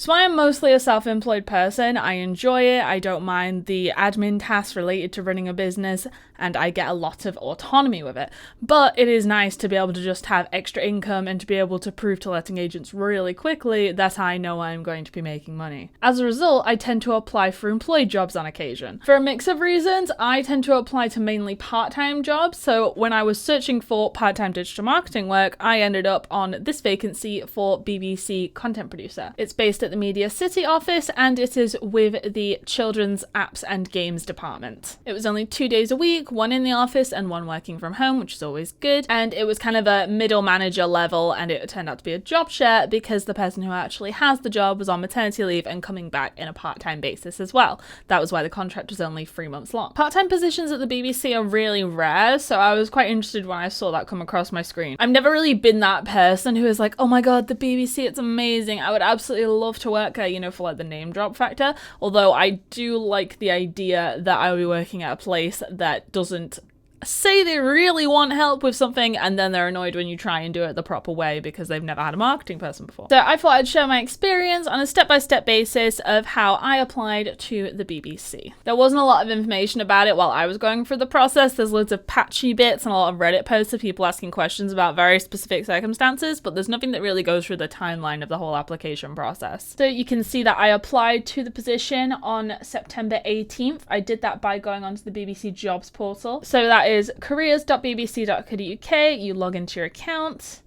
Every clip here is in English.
So I am mostly a self-employed person. I enjoy it. I don't mind the admin tasks related to running a business, and I get a lot of autonomy with it. But it is nice to be able to just have extra income and to be able to prove to letting agents really quickly that I know I'm going to be making money. As a result, I tend to apply for employed jobs on occasion. For a mix of reasons, I tend to apply to mainly part-time jobs. So when I was searching for part-time digital marketing work, I ended up on this vacancy for BBC content producer. It's based at the Media City office, and it is with the Children's Apps and Games department. It was only 2 days a week, one in the office and one working from home, which is always good. And it was kind of a middle manager level, and it turned out to be a job share because the person who actually has the job was on maternity leave and coming back in a part-time basis as well. That was why the contract was only 3 months long. Part-time positions at the BBC are really rare, so I was quite interested when I saw that come across my screen. I've never really been that person who is like, oh my god, the BBC, it's amazing. I would absolutely love to work there, you know, for like the name drop factor. Although I do like the idea that I will be working at a place that doesn't say they really want help with something and then they're annoyed when you try and do it the proper way because they've never had a marketing person before. So I thought I'd share my experience on a step-by-step basis of how I applied to the BBC. There wasn't a lot of information about it while I was going through the process. There's loads of patchy bits and a lot of Reddit posts of people asking questions about very specific circumstances, but there's nothing that really goes through the timeline of the whole application process. So you can see that I applied to the position on September 18th. I did that by going onto the BBC jobs portal. So that is careers.bbc.co.uk. You log into your account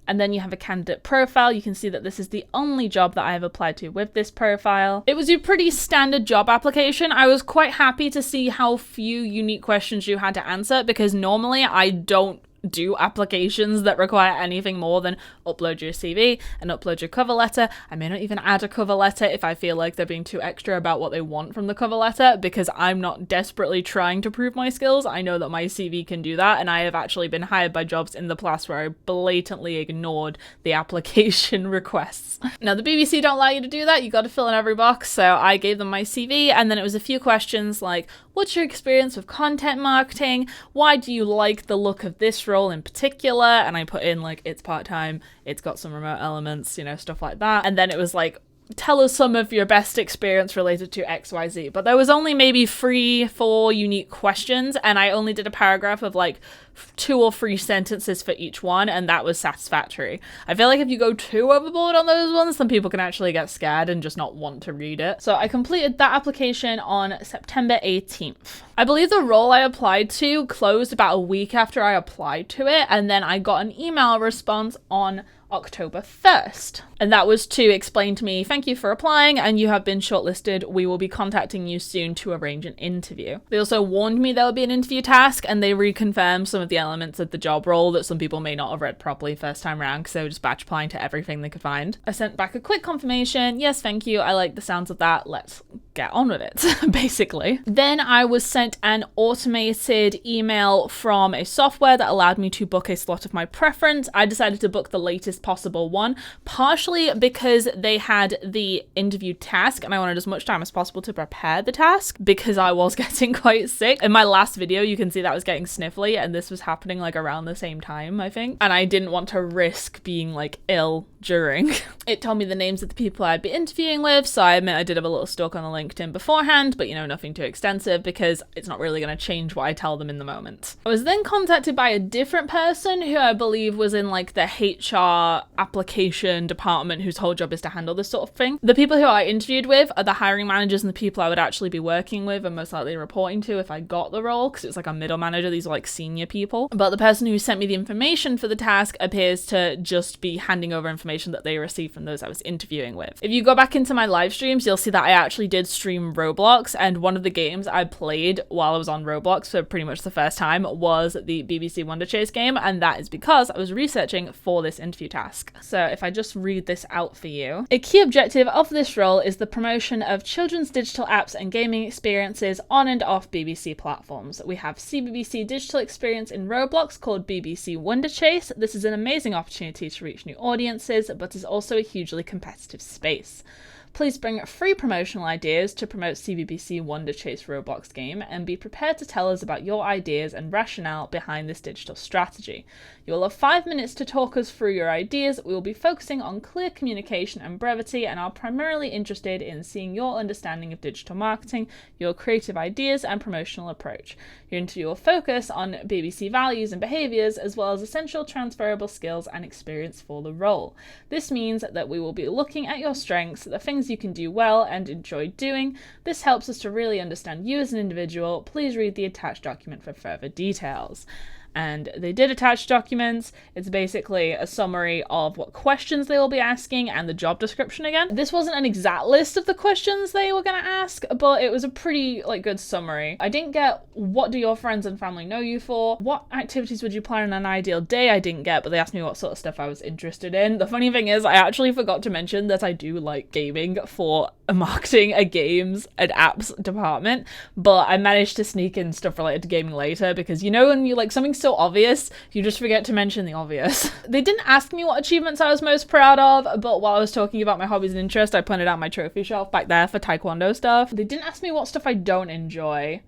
and then you have a candidate profile. You can see that this is the only job that I have applied to with this profile. It was a pretty standard job application. I was quite happy to see how few unique questions you had to answer because normally I don't do applications that require anything more than upload your CV and upload your cover letter. I may not even add a cover letter if I feel like they're being too extra about what they want from the cover letter because I'm not desperately trying to prove my skills. I know that my CV can do that, and I have actually been hired by jobs in the past where I blatantly ignored the application requests. Now the BBC don't allow you to do that. You got to fill in every box, so I gave them my CV and then it was a few questions like, what's your experience with content marketing? Why do you like the look of this role in particular? And I put in like, it's part-time, it's got some remote elements, you know, stuff like that. And then it was like, tell us some of your best experience related to XYZ. But there was only maybe 3-4 unique questions, and I only did a paragraph of like 2 or 3 sentences for each one, and that was satisfactory. I feel like if you go too overboard on those ones, then people can actually get scared and just not want to read it. So I completed that application on September 18th. I believe the role I applied to closed about a week after I applied to it, and then I got an email response on October 1st. And that was to explain to me, thank you for applying and you have been shortlisted. We will be contacting you soon to arrange an interview. They also warned me there would be an interview task, and they reconfirmed some of the elements of the job role that some people may not have read properly first time around because they were just batch applying to everything they could find. I sent back a quick confirmation. Yes, thank you. I like the sounds of that. Let's get on with it, basically. Then I was sent an automated email from a software that allowed me to book a slot of my preference. I decided to book the latest possible one, partially because they had the interview task and I wanted as much time as possible to prepare the task because I was getting quite sick. In my last video, you can see that I was getting sniffly, and this was happening like around the same time, I think. And I didn't want to risk being like ill during. It told me the names of the people I'd be interviewing with, so I admit I did have a little stalk on the LinkedIn beforehand, but you know, nothing too extensive because it's not really going to change what I tell them in the moment. I was then contacted by a different person who I believe was in like the HR application department whose whole job is to handle this sort of thing. The people who I interviewed with are the hiring managers and the people I would actually be working with and most likely reporting to if I got the role, because it's like a middle manager. These are like senior people. But the person who sent me the information for the task appears to just be handing over information that they received from those I was interviewing with. If you go back into my live streams, you'll see that I actually did stream Roblox, and one of the games I played while I was on Roblox for pretty much the first time was the BBC Wonder Chase game, and that is because I was researching for this interview task. So if I just read this out for you. A key objective of this role is the promotion of children's digital apps and gaming experiences on and off BBC platforms. We have CBBC digital experience in Roblox called BBC Wonder Chase. This is an amazing opportunity to reach new audiences, but is also a hugely competitive space. Please bring free promotional ideas to promote CBBC Wonder Chase Roblox game and be prepared to tell us about your ideas and rationale behind this digital strategy. You will have 5 minutes to talk us through your ideas. We will be focusing on clear communication and brevity and are primarily interested in seeing your understanding of digital marketing, your creative ideas and promotional approach. Your interview will focus on BBC values and behaviours as well as essential transferable skills and experience for the role. This means that we will be looking at your strengths, the things you can do well and enjoy doing. This helps us to really understand you as an individual. Please read the attached document for further details. And they did attach documents. It's basically a summary of what questions they will be asking and the job description again. This wasn't an exact list of the questions they were going to ask, but it was a pretty good summary. I didn't get what do your friends and family know you for? What activities would you plan in an ideal day? I didn't get, but they asked me what sort of stuff I was interested in. The funny thing is I actually forgot to mention that I do like gaming for marketing a games and apps department, but I managed to sneak in stuff related to gaming later because when you like something so obvious, you just forget to mention the obvious. They didn't ask me what achievements I was most proud of, but while I was talking about my hobbies and interests, I pointed out my trophy shelf back there for taekwondo stuff. They didn't ask me what stuff I don't enjoy.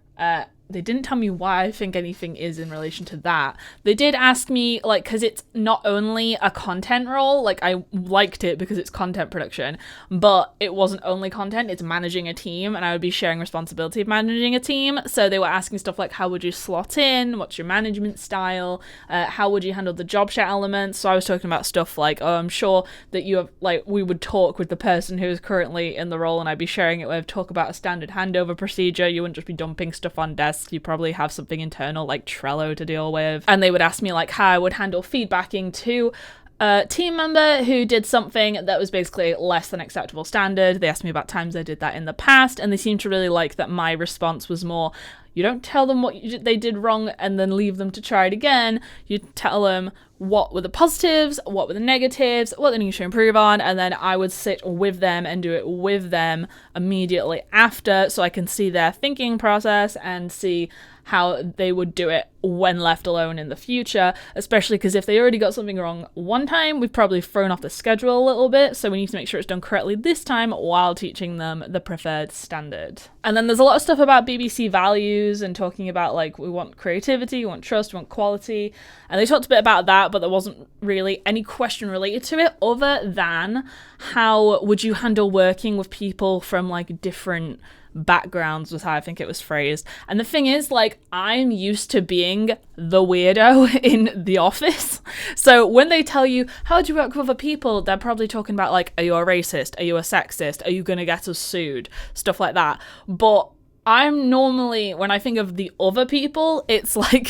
They didn't tell me why I think anything is in relation to that. They did ask me, because it's not only a content role, I liked it because it's content production, but it wasn't only content, it's managing a team, and I would be sharing responsibility of managing a team. So they were asking stuff like, how would you slot in? What's your management style? How would you handle the job share elements? So I was talking about stuff like, I'm sure that you have, we would talk with the person who is currently in the role, and I'd be sharing it with, talk about a standard handover procedure. You wouldn't just be dumping stuff on desk. You probably have something internal like Trello to deal with. And they would ask me how I would handle feedbacking to a team member who did something that was basically less than acceptable standard. They asked me about times I did that in the past, and they seemed to really like that my response was more, you don't tell them what they did wrong and then leave them to try it again. You tell them what were the positives, what were the negatives, what they need to improve on, and then I would sit with them and do it with them immediately after so I can see their thinking process and see how they would do it when left alone in the future, especially because if they already got something wrong one time, we've probably thrown off the schedule a little bit, so we need to make sure it's done correctly this time while teaching them the preferred standard. And then there's a lot of stuff about BBC values and talking about we want creativity, we want trust, we want quality, and they talked a bit about that, but there wasn't really any question related to it other than how would you handle working with people from different backgrounds, was how I think it was phrased. And the thing is, I'm used to being the weirdo in the office. So when they tell you, how do you work with other people? They're probably talking about are you a racist? Are you a sexist? Are you going to get us sued? Stuff like that. But I'm normally, when I think of the other people, it's I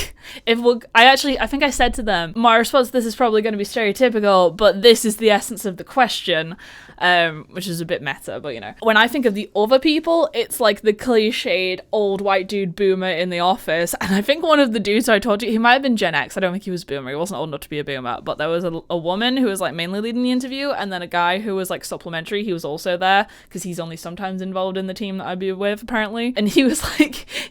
think I said to them, my response to this is probably going to be stereotypical, but this is the essence of the question, which is a bit meta, but When I think of the other people, it's the cliched old white dude boomer in the office, and I think one of the dudes I told you, he might have been Gen X, I don't think he was boomer, he wasn't old enough to be a boomer, but there was a woman who was mainly leading the interview, and then a guy who was supplementary, he was also there, because he's only sometimes involved in the team that I'd be with, apparently, and he was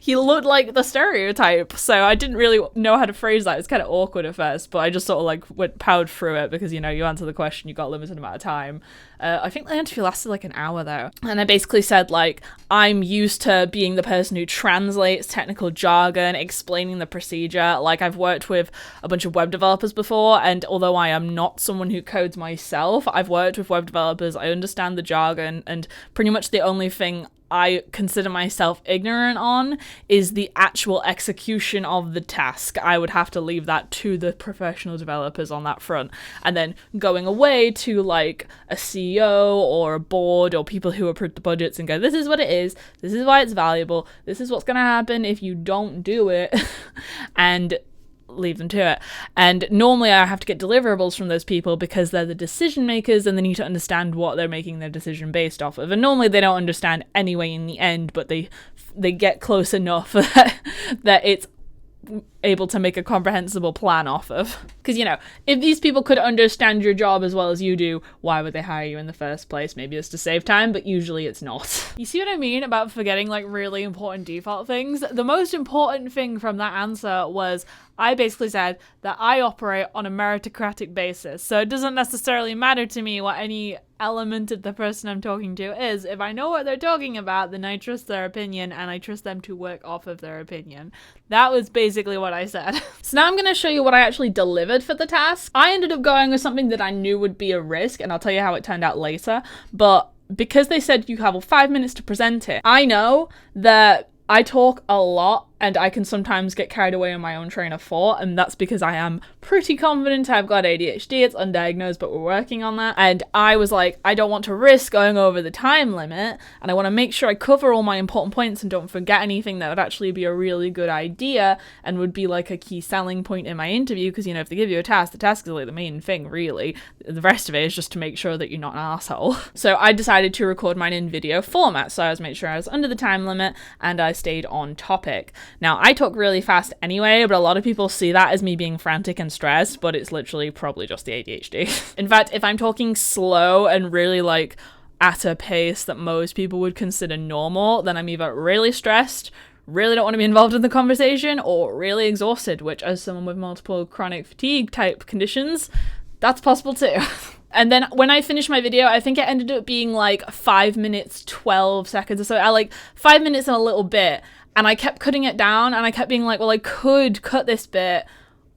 he looked like the stereotype, so I didn't really know how to phrase that. It's kind of awkward at first, but I just sort of powered through it because you answer the question, you got a limited amount of time. I think the interview lasted an hour though, and I basically said I'm used to being the person who translates technical jargon, explaining the procedure. I've worked with a bunch of web developers before, and although I am not someone who codes myself, I've worked with web developers, I understand the jargon, and pretty much the only thing I consider myself ignorant on is the actual execution of the task. I would have to leave that to the professional developers on that front. And then going away to a CEO or a board or people who approve the budgets and go, this is what it is, this is why it's valuable, this is what's going to happen if you don't do it, and leave them to it. And normally I have to get deliverables from those people because they're the decision makers and they need to understand what they're making their decision based off of. And normally they don't understand anyway in the end, but they get close enough that it's able to make a comprehensible plan off of. Because, if these people could understand your job as well as you do, why would they hire you in the first place? Maybe it's to save time, but usually it's not. You see what I mean about forgetting really important default things? The most important thing from that answer was I basically said that I operate on a meritocratic basis. So it doesn't necessarily matter to me what any element of the person I'm talking to is. If I know what they're talking about, then I trust their opinion and I trust them to work off of their opinion. That was basically what I said. So now I'm going to show you what I actually delivered for the task. I ended up going with something that I knew would be a risk, and I'll tell you how it turned out later. But because they said you have 5 minutes to present it, I know that I talk a lot and I can sometimes get carried away on my own train of thought, and that's because I am pretty confident I've got ADHD. It's undiagnosed, but we're working on that. And I was like, I don't want to risk going over the time limit, and I want to make sure I cover all my important points and don't forget anything that would actually be a really good idea and would be like a key selling point in my interview, because, you know, if they give you a task, the task is like the main thing, really. The rest of it is just to make sure that you're not an asshole. So I decided to record mine in video format, so I was making sure I was under the time limit and I stayed on topic. Now, I talk really fast anyway, but a lot of people see that as me being frantic and stressed, but it's literally probably just the ADHD. In fact, if I'm talking slow and really like at a pace that most people would consider normal, then I'm either really stressed, really don't want to be involved in the conversation, or really exhausted, which as someone with multiple chronic fatigue type conditions, that's possible too. And then when I finished my video, I think it ended up being like 5 minutes, 12 seconds or so. I like 5 minutes and a little bit. And I kept cutting it down and I kept being like, well, I could cut this bit,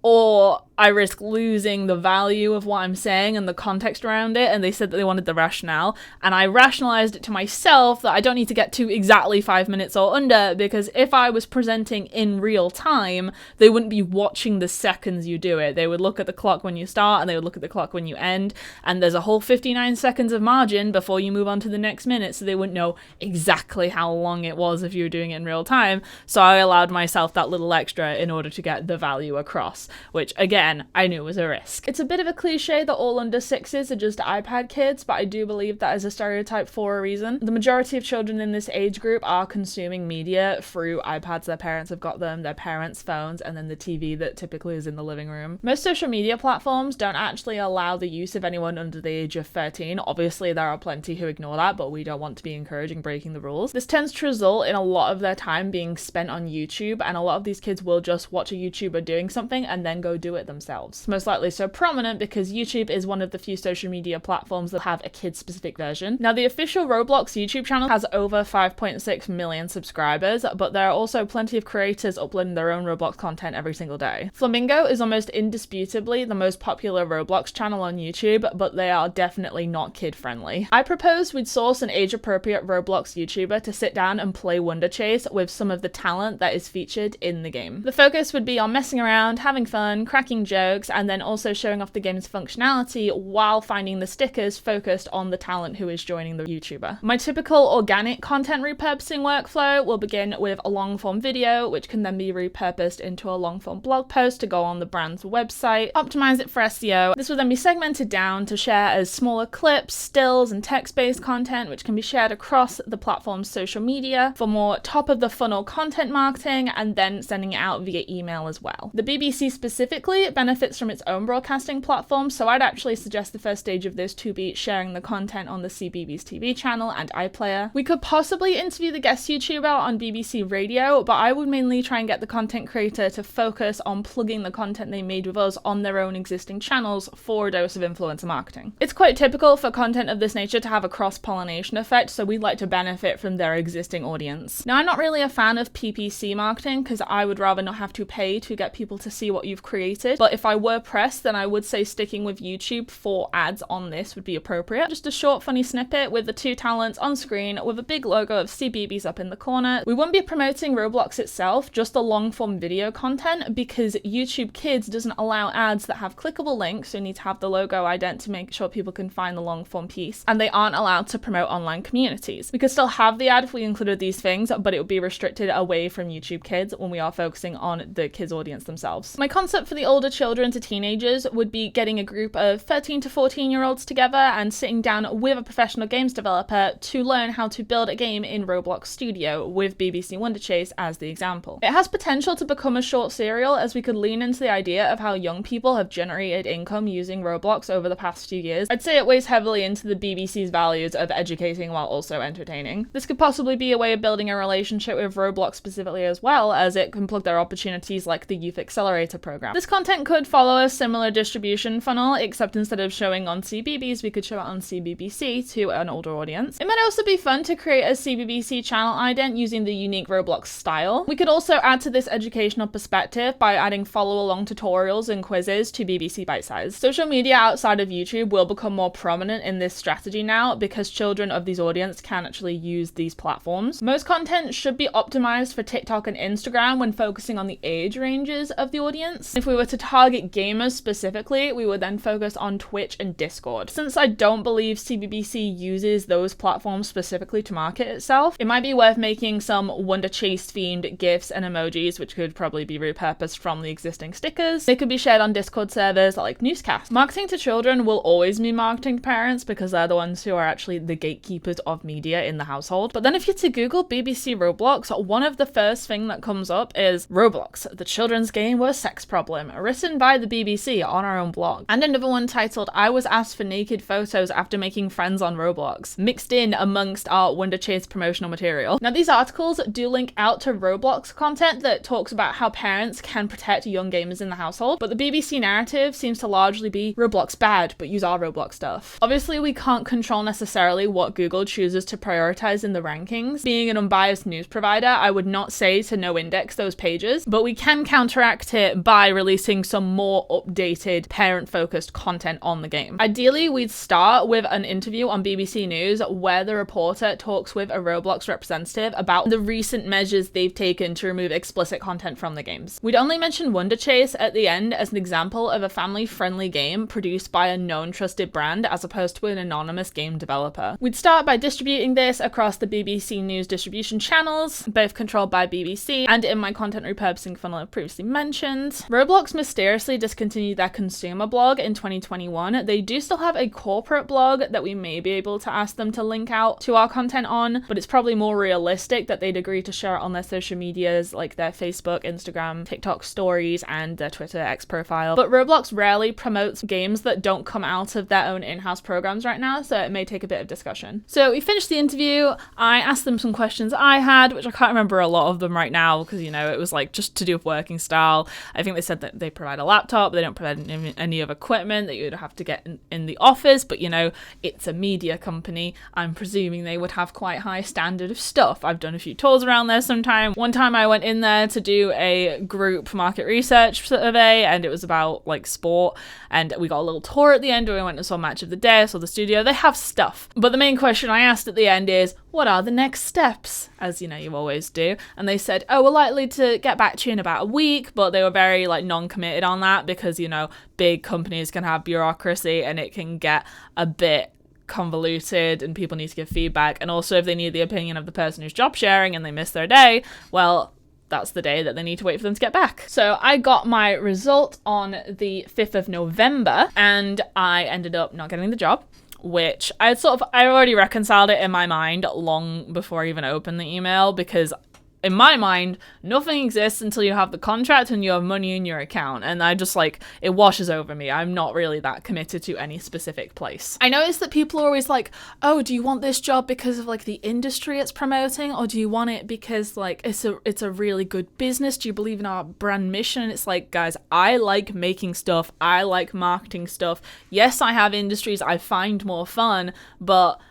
or I risk losing the value of what I'm saying and the context around it. And they said that they wanted the rationale. And I rationalized it to myself that I don't need to get to exactly 5 minutes or under, because if I was presenting in real time, they wouldn't be watching the seconds you do it. They would look at the clock when you start and they would look at the clock when you end. And there's a whole 59 seconds of margin before you move on to the next minute. So they wouldn't know exactly how long it was if you were doing it in real time. So I allowed myself that little extra in order to get the value across, which again, I knew was a risk. It's a bit of a cliche that all under 6s are just iPad kids, but I do believe that is a stereotype for a reason. The majority of children in this age group are consuming media through iPads their parents have got them, their parents' phones, and then the TV that typically is in the living room. Most social media platforms don't actually allow the use of anyone under the age of 13. Obviously, there are plenty who ignore that, but we don't want to be encouraging breaking the rules. This tends to result in a lot of their time being spent on YouTube, and a lot of these kids will just watch a YouTuber doing something and then go do it themselves. Most likely so prominent because YouTube is one of the few social media platforms that have a kid-specific version. Now, the official Roblox YouTube channel has over 5.6 million subscribers, but there are also plenty of creators uploading their own Roblox content every single day. Flamingo is almost indisputably the most popular Roblox channel on YouTube, but they are definitely not kid-friendly. I proposed we'd source an age-appropriate Roblox YouTuber to sit down and play Wonder Chase with some of the talent that is featured in the game. The focus would be on messing around, having fun, cracking jokes, and then also showing off the game's functionality while finding the stickers focused on the talent who is joining the YouTuber. My typical organic content repurposing workflow will begin with a long-form video, which can then be repurposed into a long-form blog post to go on the brand's website, optimize it for SEO. This will then be segmented down to share as smaller clips, stills, and text-based content, which can be shared across the platform's social media for more top-of-the-funnel content marketing, and then sending it out via email as well. The BBC specifically benefits from its own broadcasting platform, so I'd actually suggest the first stage of this to be sharing the content on the CBeebies TV channel and iPlayer. We could possibly interview the guest YouTuber on BBC Radio, but I would mainly try and get the content creator to focus on plugging the content they made with us on their own existing channels for a dose of influencer marketing. It's quite typical for content of this nature to have a cross-pollination effect, so we'd like to benefit from their existing audience. Now, I'm not really a fan of PPC marketing because I would rather not have to pay to get people to see what you've created, but if I were pressed, then I would say sticking with YouTube for ads on this would be appropriate. Just a short funny snippet with the two talents on screen with a big logo of CBeebies up in the corner. We won't be promoting Roblox itself, just the long form video content, because YouTube Kids doesn't allow ads that have clickable links, so you need to have the logo ident to make sure people can find the long form piece, and they aren't allowed to promote online communities. We could still have the ad if we included these things, but it would be restricted away from YouTube Kids when we are focusing on the kids audience themselves. My concept for the older older children to teenagers would be getting a group of 13 to 14-year-olds together and sitting down with a professional games developer to learn how to build a game in Roblox Studio, with BBC Wonder Chase as the example. It has potential to become a short serial, as we could lean into the idea of how young people have generated income using Roblox over the past few years. I'd say it weighs heavily into the BBC's values of educating while also entertaining. This could possibly be a way of building a relationship with Roblox specifically, as well as it can plug their opportunities like the Youth Accelerator program. This content could follow a similar distribution funnel, except instead of showing on CBeebies, we could show it on CBBC to an older audience. It might also be fun to create a CBBC channel ident using the unique Roblox style. We could also add to this educational perspective by adding follow-along tutorials and quizzes to BBC Bite Size. Social media outside of YouTube will become more prominent in this strategy now, because children of these audience can actually use these platforms. Most content should be optimized for TikTok and Instagram when focusing on the age ranges of the audience. If we were to target gamers specifically, we would then focus on Twitch and Discord. Since I don't believe CBBC uses those platforms specifically to market itself, it might be worth making some Wonder Chase themed GIFs and emojis, which could probably be repurposed from the existing stickers. They could be shared on Discord servers like Newscast. Marketing to children will always be marketing to parents, because they're the ones who are actually the gatekeepers of media in the household. But then if you're to Google BBC Roblox, one of the first thing that comes up is Roblox, the children's game with a sex problem, written by the BBC on our own blog. And another one titled I was asked for naked photos after making friends on Roblox, mixed in amongst our Wonder Chase promotional material. Now these articles do link out to Roblox content that talks about how parents can protect young gamers in the household, but the BBC narrative seems to largely be Roblox bad, but use our Roblox stuff. Obviously we can't control necessarily what Google chooses to prioritize in the rankings. Being an unbiased news provider, I would not say to no index those pages, but we can counteract it by releasing some more updated parent-focused content on the game. Ideally, we'd start with an interview on BBC News where the reporter talks with a Roblox representative about the recent measures they've taken to remove explicit content from the games. We'd only mention Wonder Chase at the end as an example of a family-friendly game produced by a known trusted brand as opposed to an anonymous game developer. We'd start by distributing this across the BBC News distribution channels, both controlled by BBC, and in my content repurposing funnel I've previously mentioned. Roblox mysteriously discontinued their consumer blog in 2021. They do still have a corporate blog that we may be able to ask them to link out to our content on, but it's probably more realistic that they'd agree to share it on their social medias like their Facebook, Instagram, TikTok stories, and their Twitter X profile. But Roblox rarely promotes games that don't come out of their own in-house programs right now, so it may take a bit of discussion. So we finished the interview. I asked them some questions I had, which I can't remember a lot of them right now because, you know, it was like just to do with working style. I think they said that they provide a laptop, they don't provide any of equipment that you'd have to get in the office, but you know, it's a media company. I'm presuming they would have quite high standard of stuff. I've done a few tours around there sometime. One time I went in there to do a group market research survey, and it was about like sport, and we got a little tour at the end where we went and saw Match of the Day, saw the studio. They have stuff, but the main question I asked at the end is, what are the next steps? As you know, you always do. And they said, oh, we're likely to get back to you in about a week, but they were very like non-committed on that because, you know, big companies can have bureaucracy and it can get a bit convoluted and people need to give feedback. And also if they need the opinion of the person who's job sharing and they miss their day, well, that's the day that they need to wait for them to get back. So I got my result on the 5th of November and I ended up not getting the job, which I already reconciled it in my mind long before I even opened the email, because in my mind, nothing exists until you have the contract and you have money in your account. And I just like, it washes over me. I'm not really that committed to any specific place. I noticed that people are always like, oh, do you want this job because of like the industry it's promoting? Or do you want it because like it's a really good business? Do you believe in our brand mission? And it's like, guys, I like making stuff. I like marketing stuff. Yes, I have industries I find more fun, but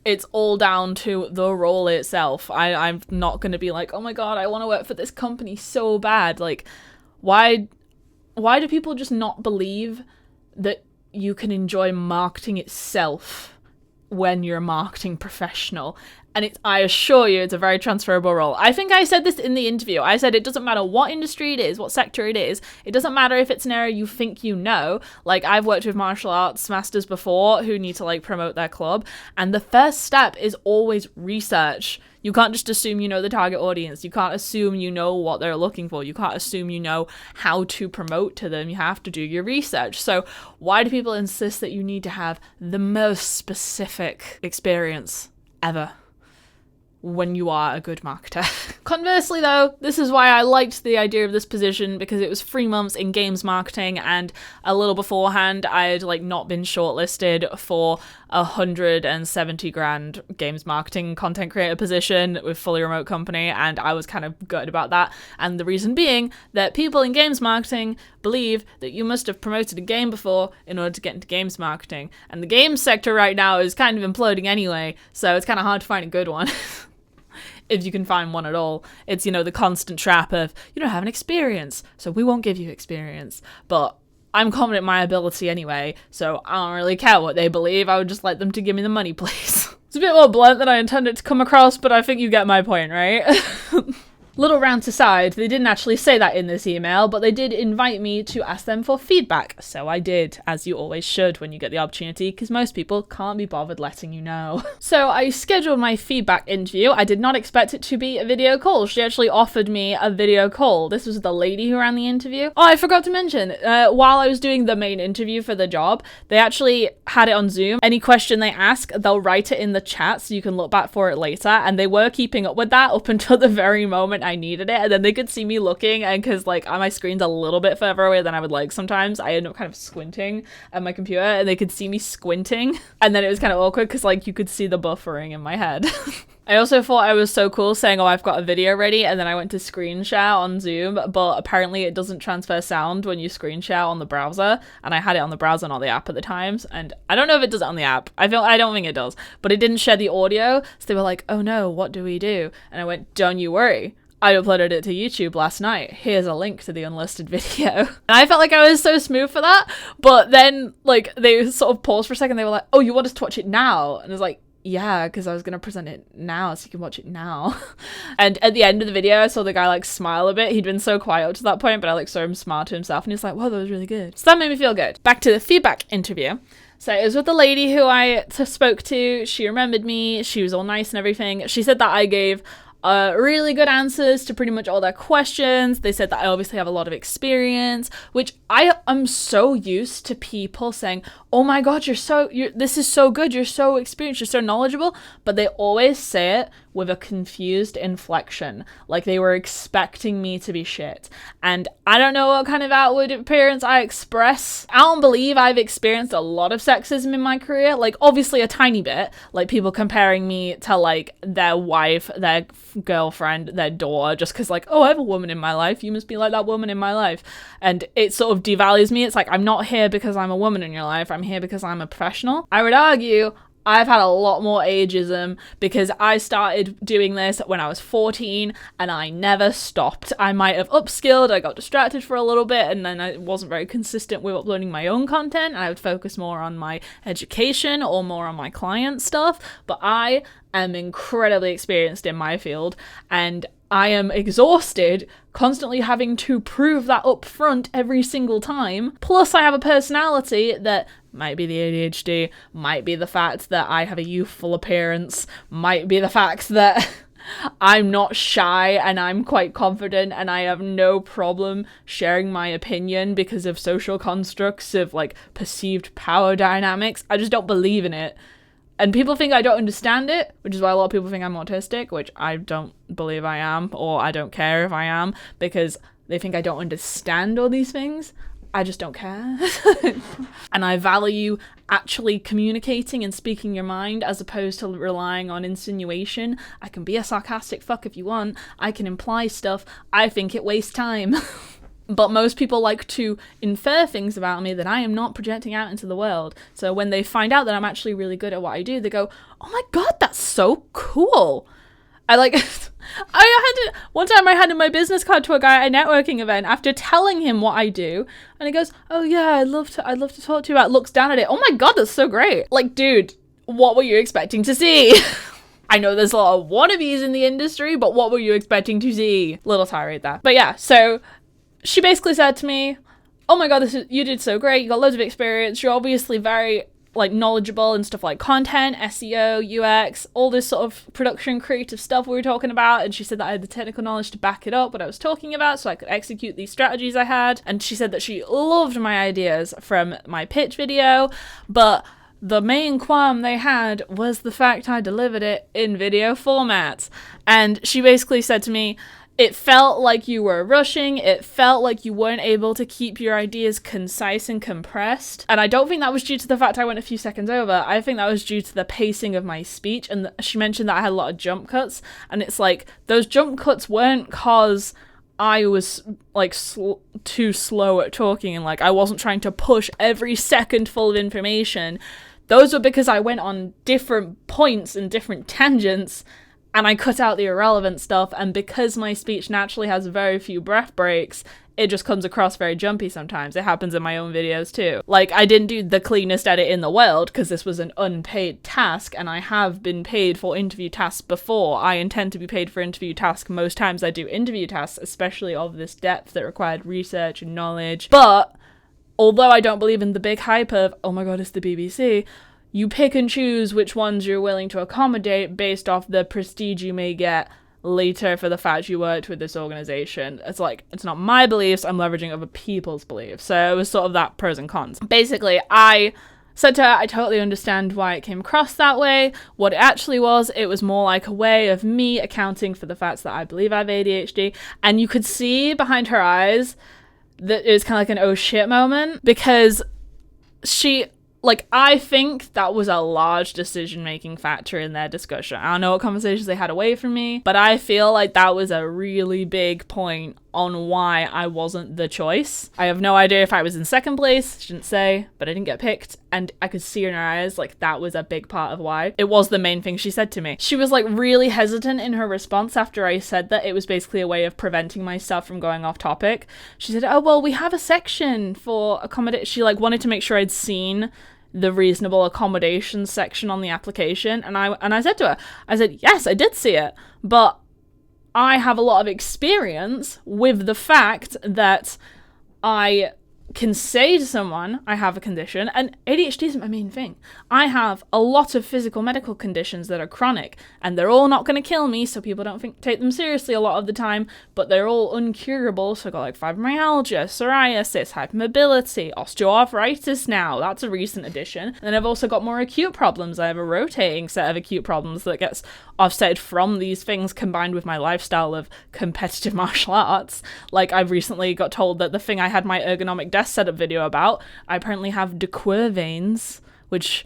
it's all down to the role itself. I'm not going to be like, oh my God, I want to work for this company so bad. Like, why do people just not believe that you can enjoy marketing itself when you're a marketing professional? And I assure you, it's a very transferable role. I think I said this in the interview. I said it doesn't matter what industry it is, what sector it is. It doesn't matter if it's an area you think you know. Like, I've worked with martial arts masters before who need to like promote their club. And the first step is always research. You can't just assume you know the target audience. You can't assume you know what they're looking for. You can't assume you know how to promote to them. You have to do your research. So why do people insist that you need to have the most specific experience ever when you are a good marketer? Conversely though, this is why I liked the idea of this position, because it was 3 months in games marketing, and a little beforehand I had like not been shortlisted for 170 grand games marketing content creator position with fully remote company, and I was kind of gutted about that. And the reason being that people in games marketing believe that you must have promoted a game before in order to get into games marketing, and the games sector right now is kind of imploding anyway, so it's kind of hard to find a good one. If you can find one at all. It's, you know, the constant trap of, you don't have an experience, so we won't give you experience. But I'm confident in my ability anyway, so I don't really care what they believe. I would just like them to give me the money, please. It's a bit more blunt than I intended to come across, but I think you get my point, right? Little rant aside, they didn't actually say that in this email, but they did invite me to ask them for feedback. So I did, as you always should when you get the opportunity, because most people can't be bothered letting you know. So I scheduled my feedback interview. I did not expect it to be a video call. She actually offered me a video call. This was the lady who ran the interview. Oh, I forgot to mention, while I was doing the main interview for the job, they actually had it on Zoom. Any question they ask, they'll write it in the chat so you can look back for it later. And they were keeping up with that up until the very moment I needed it, and then they could see me looking, and because like my screen's a little bit further away than I would like sometimes, I end up kind of squinting at my computer, and they could see me squinting, and then it was kind of awkward because like you could see the buffering in my head. I also thought I was so cool saying, oh, I've got a video ready, and then I went to screen share on Zoom, but apparently it doesn't transfer sound when you screen share on the browser, and I had it on the browser, not the app at the times, and I don't know if it does it on the app. I don't think it does, but it didn't share the audio, so they were like, oh no, what do we do? And I went, don't you worry. I uploaded it to YouTube last night. Here's a link to the unlisted video. And I felt like I was so smooth for that, but then like they sort of paused for a second. They were like, oh, you want us to watch it now? And I was like, yeah, because I was going to present it now so you can watch it now. And at the end of the video, I saw the guy like smile a bit. He'd been so quiet up to that point, but I like saw him smile to himself, and he's like, wow, that was really good. So that made me feel good. Back to the feedback interview. So it was with the lady who I spoke to. She remembered me. She was all nice and everything. She said that I gave really good answers to pretty much all their questions. They said that I obviously have a lot of experience, which I am so used to people saying, oh my god, this is so good, you're so experienced, you're so knowledgeable, but they always say it with a confused inflection, like they were expecting me to be shit. And I don't know what kind of outward appearance I express. I don't believe I've experienced a lot of sexism in my career, like obviously a tiny bit, like people comparing me to like their wife, their girlfriend, their daughter, just because like, oh, I have a woman in my life, you must be like that woman in my life. And it sort of devalues me. It's like, I'm not here because I'm a woman in your life, I'm here because I'm a professional. I would argue I've had a lot more ageism because I started doing this when I was 14 and I never stopped. I might have upskilled, I got distracted for a little bit, and then I wasn't very consistent with uploading my own content. I would focus more on my education or more on my client stuff, but I am incredibly experienced in my field, and I am exhausted constantly having to prove that up front every single time. Plus I have a personality that might be the ADHD, might be the fact that I have a youthful appearance, might be the fact that I'm not shy and I'm quite confident and I have no problem sharing my opinion because of social constructs of like perceived power dynamics. I just don't believe in it. And people think I don't understand it, which is why a lot of people think I'm autistic, which I don't believe I am, or I don't care if I am, because they think I don't understand all these things. I just don't care. And I value actually communicating and speaking your mind as opposed to relying on insinuation. I can be a sarcastic fuck if you want. I can imply stuff. I think it wastes time. But most people like to infer things about me that I am not projecting out into the world. So when they find out that I'm actually really good at what I do, they go, oh my god, that's so cool. One time I handed my business card to a guy at a networking event after telling him what I do, and he goes, oh yeah, I'd love to talk to you about, looks down at it. Oh my god, that's so great. Like, dude, what were you expecting to see? I know there's a lot of wannabes in the industry, but what were you expecting to see? Little tirade there. But yeah, so she basically said to me, oh my god, you did so great, you got loads of experience, you're obviously very like knowledgeable in stuff like content, SEO, UX, all this sort of production creative stuff we were talking about. And she said that I had the technical knowledge to back it up, what I was talking about, so I could execute these strategies I had. And she said that she loved my ideas from my pitch video, but the main qualm they had was the fact I delivered it in video format. And she basically said to me, it felt like you were rushing, it felt like you weren't able to keep your ideas concise and compressed. And I don't think that was due to the fact I went a few seconds over. I think that was due to the pacing of my speech. And she mentioned that I had a lot of jump cuts. And it's like, those jump cuts weren't cause I was like too slow at talking and like I wasn't trying to push every second full of information. Those were because I went on different points and different tangents, and I cut out the irrelevant stuff, and because my speech naturally has very few breath breaks, it just comes across very jumpy sometimes. It happens in my own videos too. Like, I didn't do the cleanest edit in the world because this was an unpaid task, and I have been paid for interview tasks before. I intend to be paid for interview tasks most times I do interview tasks, especially of this depth that required research and knowledge. But although I don't believe in the big hype of, oh my god, it's the BBC, you pick and choose which ones you're willing to accommodate based off the prestige you may get later for the fact you worked with this organization. It's like, it's not my beliefs, I'm leveraging other people's beliefs. So it was sort of that pros and cons. Basically, I said to her, I totally understand why it came across that way. What it actually was, it was more like a way of me accounting for the fact that I believe I have ADHD. And you could see behind her eyes that it was kind of like an oh shit moment, because I think that was a large decision-making factor in their discussion. I don't know what conversations they had away from me, but I feel like that was a really big point on why I wasn't the choice. I have no idea if I was in second place, she didn't say, but I didn't get picked, and I could see in her eyes, like, that was a big part of why. It was the main thing she said to me. She was, like, really hesitant in her response after I said that it was basically a way of preventing myself from going off topic. She said, oh, well, we have a section for accommodation. She, like, wanted to make sure I'd seen the reasonable accommodations section on the application, and I said to her, I said, yes, I did see it, but I have a lot of experience with the fact that I can say to someone I have a condition, and ADHD isn't my main thing. I have a lot of physical medical conditions that are chronic, and they're all not going to kill me, so people don't take them seriously a lot of the time, but they're all uncurable. So I got like fibromyalgia, psoriasis, hypermobility, osteoarthritis now. That's a recent addition. And then I've also got more acute problems. I have a rotating set of acute problems that gets offset from these things combined with my lifestyle of competitive martial arts. Like, I've recently got told that the thing I had my ergonomic desk setup video about, I apparently have de Quervain's, which,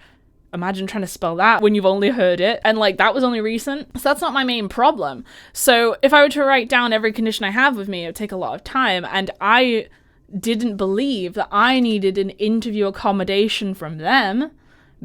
imagine trying to spell that when you've only heard it, and like, that was only recent. So that's not my main problem. So if I were to write down every condition I have with me, it would take a lot of time, and I didn't believe that I needed an interview accommodation from them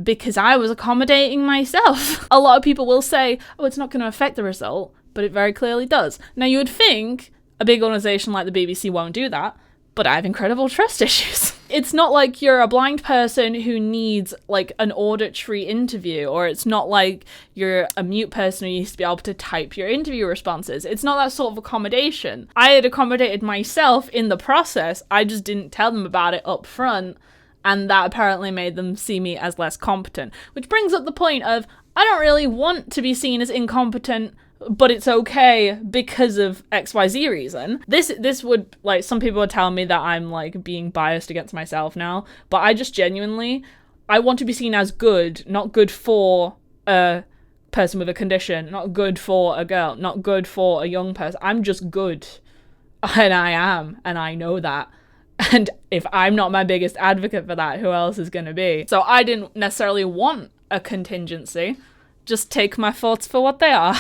because I was accommodating myself. A lot of people will say, oh, it's not going to affect the result, but it very clearly does. Now, you would think a big organization like the BBC won't do that, but I have incredible trust issues. It's not like you're a blind person who needs like an auditory interview, or it's not like you're a mute person who needs to be able to type your interview responses. It's not that sort of accommodation. I had accommodated myself in the process. I just didn't tell them about it up front, and that apparently made them see me as less competent. Which brings up the point of, I don't really want to be seen as incompetent, but it's okay because of XYZ reason. This would, like, some people would tell me that I'm like being biased against myself now, but I just genuinely, I want to be seen as good, not good for a person with a condition, not good for a girl, not good for a young person. I'm just good, and I am, and I know that. And if I'm not my biggest advocate for that, who else is going to be? So I didn't necessarily want a contingency. Just take my thoughts for what they are.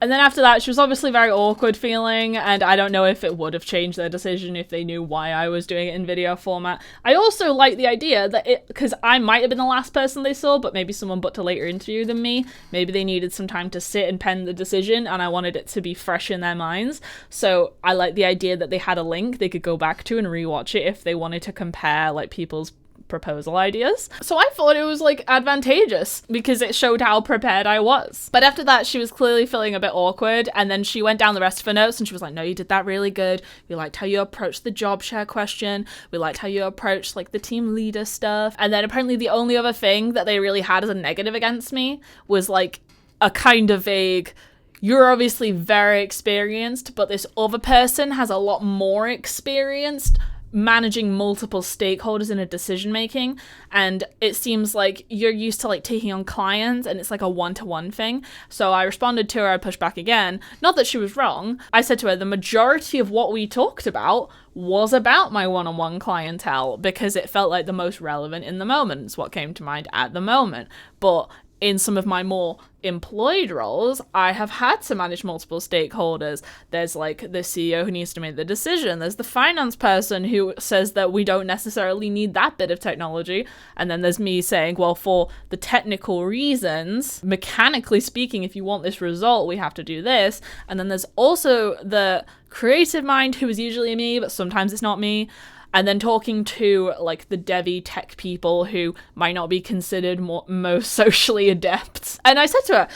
And then after that, she was obviously very awkward feeling, and I don't know if it would have changed their decision if they knew why I was doing it in video format. I also like the idea that because I might have been the last person they saw, but maybe someone booked a later interview than me. Maybe they needed some time to sit and pen the decision, and I wanted it to be fresh in their minds. So I like the idea that they had a link they could go back to and rewatch it if they wanted to compare like people's proposal ideas. So I thought it was like advantageous because it showed how prepared I was. But after that, she was clearly feeling a bit awkward, and then she went down the rest of her notes and she was like, no, you did that really good. We liked how you approached the job share question. We liked how you approached like the team leader stuff. And then apparently the only other thing that they really had as a negative against me was like a kind of vague, you're obviously very experienced, but this other person has a lot more experience managing multiple stakeholders in a decision making, and it seems like you're used to like taking on clients and it's like a one-to-one thing. So I responded to her, I pushed back again, not that she was wrong. I said to her, the majority of what we talked about was about my one-on-one clientele because it felt like the most relevant in the moment. It's what came to mind at the moment. But in some of my more employed roles, I have had to manage multiple stakeholders. There's like the CEO who needs to make the decision. There's the finance person who says that we don't necessarily need that bit of technology. And then there's me saying, well, for the technical reasons, mechanically speaking, if you want this result, we have to do this. And then there's also the creative mind, who is usually me, but sometimes it's not me. And then talking to like the devy tech people who might not be considered most socially adept. And I said to her,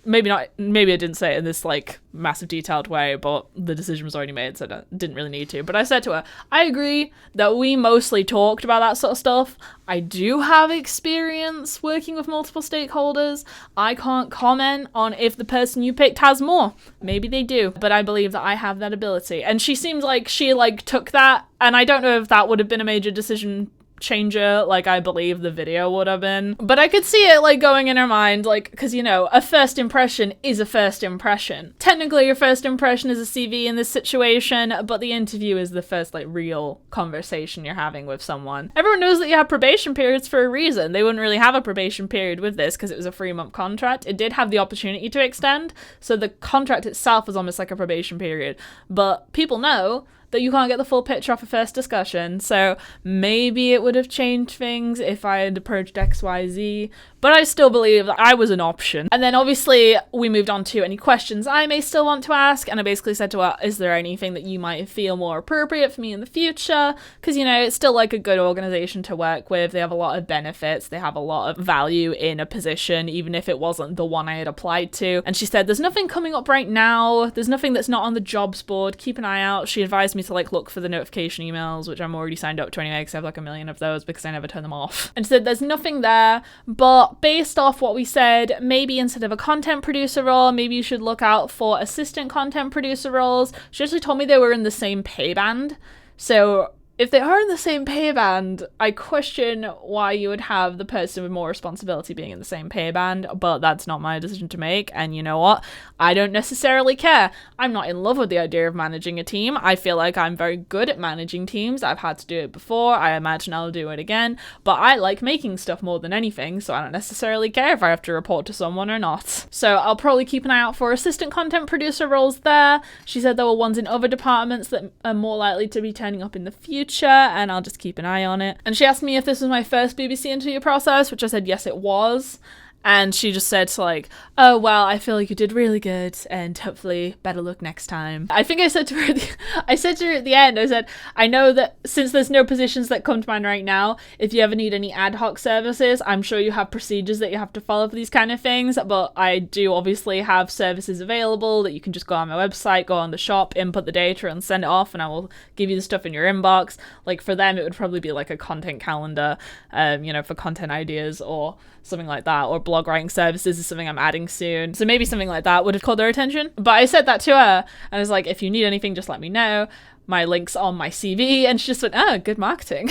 maybe I didn't say it in this like massive detailed way, but the decision was already made, so I didn't really need to. But I said to her, I agree that we mostly talked about that sort of stuff. I do have experience working with multiple stakeholders. I can't comment on if the person you picked has more. Maybe they do, but I believe that I have that ability. And she seemed like she like took that, and I don't know if that would have been a major decision changer like I believe the video would have been, but I could see it like going in her mind, like, because you know, a first impression is a first impression. Technically your first impression is a CV in this situation, but the interview is the first like real conversation you're having with someone. Everyone knows that you have probation periods for a reason. They wouldn't really have a probation period with this because it was a 3-month contract. It did have the opportunity to extend, so the contract itself was almost like a probation period, but people know that you can't get the full picture off a first discussion. So maybe it would have changed things if I had approached XYZ, but I still believe that I was an option. And then obviously we moved on to any questions I may still want to ask. And I basically said to her, is there anything that you might feel more appropriate for me in the future? Because, you know, it's still like a good organization to work with. They have a lot of benefits. They have a lot of value in a position, even if it wasn't the one I had applied to. And she said, there's nothing coming up right now. There's nothing that's not on the jobs board. Keep an eye out. She advised me to like look for the notification emails, which I'm already signed up to anyway because I have like a million of those because I never turn them off. And she said, there's nothing there, but based off what we said, maybe instead of a content producer role, maybe you should look out for assistant content producer roles. She actually told me they were in the same pay band. So if they are in the same pay band, I question why you would have the person with more responsibility being in the same pay band, but that's not my decision to make. And you know what? I don't necessarily care. I'm not in love with the idea of managing a team. I feel like I'm very good at managing teams. I've had to do it before. I imagine I'll do it again, but I like making stuff more than anything, so I don't necessarily care if I have to report to someone or not. So I'll probably keep an eye out for assistant content producer roles there. She said there were ones in other departments that are more likely to be turning up in the future, and I'll just keep an eye on it. And she asked me if this was my first BBC interview process, which I said yes it was. And she just said like, oh, well, I feel like you did really good and hopefully better luck next time. I think I said to her at the end, I said, I know that since there's no positions that come to mind right now, if you ever need any ad hoc services, I'm sure you have procedures that you have to follow for these kind of things, but I do obviously have services available that you can just go on my website, go on the shop, input the data and send it off, and I will give you the stuff in your inbox. Like for them, it would probably be like a content calendar, for content ideas or something like that, or blog writing services is something I'm adding soon. So maybe something like that would have caught their attention. But I said that to her and I was like, if you need anything, just let me know. My link's on my CV. And she just went, oh, good marketing.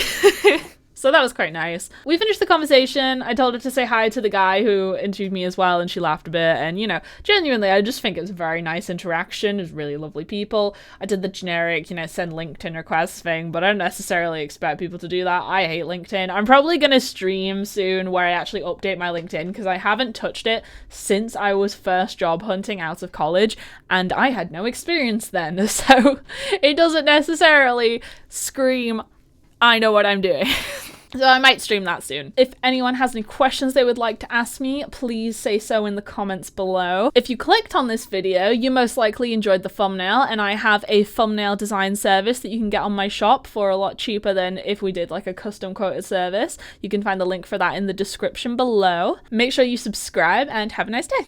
So that was quite nice. We finished the conversation. I told her to say hi to the guy who interviewed me as well, and she laughed a bit. And, genuinely, I just think it was a very nice interaction. It was really lovely people. I did the generic, send LinkedIn requests thing, but I don't necessarily expect people to do that. I hate LinkedIn. I'm probably going to stream soon where I actually update my LinkedIn because I haven't touched it since I was first job hunting out of college, and I had no experience then. So it doesn't necessarily scream, I know what I'm doing. So I might stream that soon. If anyone has any questions they would like to ask me, please say so in the comments below. If you clicked on this video, you most likely enjoyed the thumbnail, and I have a thumbnail design service that you can get on my shop for a lot cheaper than if we did like a custom quoted service. You can find the link for that in the description below. Make sure you subscribe and have a nice day.